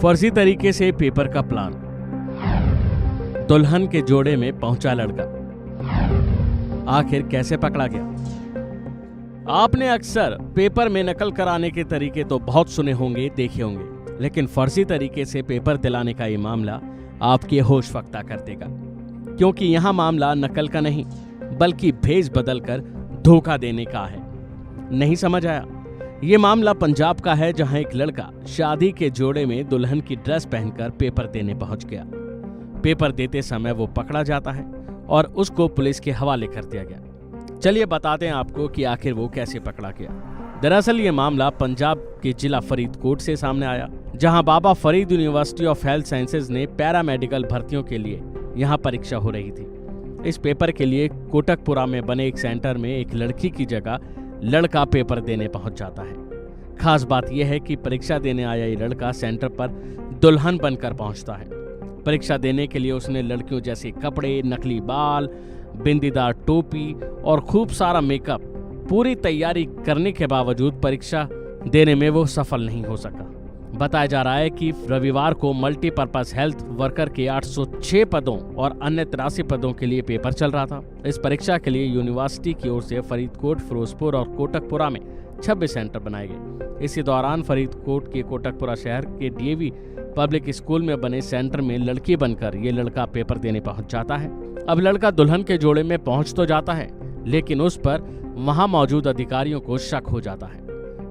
फर्जी तरीके से पेपर का प्लान, दुल्हन के जोड़े में पहुंचा लड़का, आखिर कैसे पकड़ा गया। आपने अक्सर पेपर में नकल कराने के तरीके तो बहुत सुने होंगे, देखे होंगे, लेकिन फर्जी तरीके से पेपर दिलाने का ये मामला आपके होश फक्ता कर देगा, क्योंकि यहां मामला नकल का नहीं बल्कि भेज बदल कर धोखा देने का है। नहीं समझ आया? ये मामला पंजाब का है, जहां एक लड़का शादी के जोड़े में दुल्हन की ड्रेस पहनकर पेपर देने पहुंच गया। पेपर देते समय वो पकड़ा जाता है और उसको पुलिस के हवाले कर दिया गया। चलिए बताते हैं आपको कि आखिर वो कैसे पकड़ा गया। दरअसल ये मामला पंजाब के जिला फरीदकोट से सामने आया, जहां Baba Farid university of health sciences ने पैरामेडिकल भर्तियों के लिए यहां परीक्षा हो रही थी। इस पेपर के लिए कोटकपुरा में बने एक सेंटर में एक लड़की की जगह लड़का पेपर देने पहुंच जाता है। खास बात यह है कि परीक्षा देने आया ये लड़का सेंटर पर दुल्हन बनकर पहुंचता है। परीक्षा देने के लिए उसने लड़कियों जैसे कपड़े, नकली बाल, बिंदीदार टोपी और खूब सारा मेकअप, पूरी तैयारी करने के बावजूद परीक्षा देने में वो सफल नहीं हो सका। बताया जा रहा है कि रविवार को मल्टीपर्पज हेल्थ वर्कर के 806 पदों और अन्य 83 पदों के लिए पेपर चल रहा था। इस परीक्षा के लिए यूनिवर्सिटी की ओर से फरीदकोट, फिरोजपुर और कोटकपुरा में 26 सेंटर बनाए गए। इसी दौरान फरीदकोट के कोटकपुरा शहर के डीएवी पब्लिक स्कूल में बने सेंटर में लड़की बनकर ये लड़का पेपर देने पहुंच जाता है। अब लड़का दुल्हन के जोड़े में पहुंच तो जाता है, लेकिन उस पर वहां मौजूद अधिकारियों को शक हो जाता है।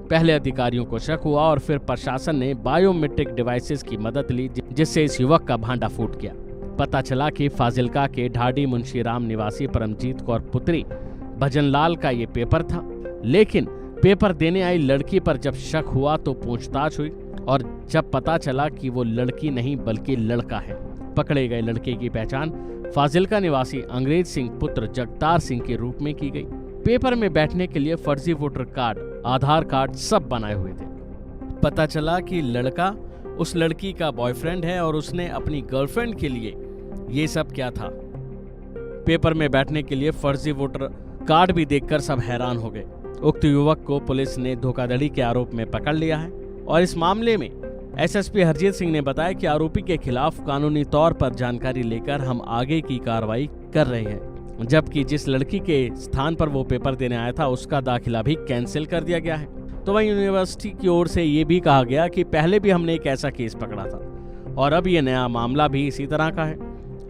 पहले अधिकारियों को शक हुआ और फिर प्रशासन ने बायोमेट्रिक डिवाइसेस की मदद ली, जिससे इस युवक का भांडा फूट गया। पता चला कि फाजिल्का के ढाडी मुंशीराम निवासी परमजीत कौर पुत्री भजनलाल का ये पेपर था। लेकिन पेपर देने आई लड़की पर जब शक हुआ तो पूछताछ हुई और जब पता चला कि वो लड़की नहीं बल्कि लड़का है। पकड़े गए लड़के की पहचान फाजिल्का निवासी अंग्रेज सिंह पुत्र जगतार सिंह के रूप में की गई। पेपर में बैठने के लिए फर्जी वोटर कार्ड, आधार कार्ड सब बनाए हुए थे। पता चला कि लड़का उस लड़की का बॉयफ्रेंड है और उसने अपनी गर्लफ्रेंड के लिए ये सब क्या था। पेपर में बैठने के लिए फर्जी वोटर कार्ड भी देखकर सब हैरान हो गए। उक्त युवक को पुलिस ने धोखाधड़ी के आरोप में पकड़ लिया है और इस मामले में एसएसपी हरजीत सिंह ने बताया कि आरोपी के खिलाफ कानूनी तौर पर जानकारी लेकर हम आगे की कार्रवाई कर रहे हैं, जबकि जिस लड़की के स्थान पर वो पेपर देने आया था उसका दाखिला भी कैंसिल कर दिया गया है। तो वहीं यूनिवर्सिटी की ओर से ये भी कहा गया कि पहले भी हमने एक ऐसा केस पकड़ा था और अब ये नया मामला भी इसी तरह का है।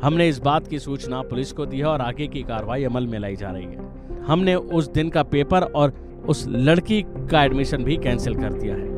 हमने इस बात की सूचना पुलिस को दी है और आगे की कार्रवाई अमल में लाई जा रही है। हमने उस दिन का पेपर और उस लड़की का एडमिशन भी कैंसिल कर दिया है।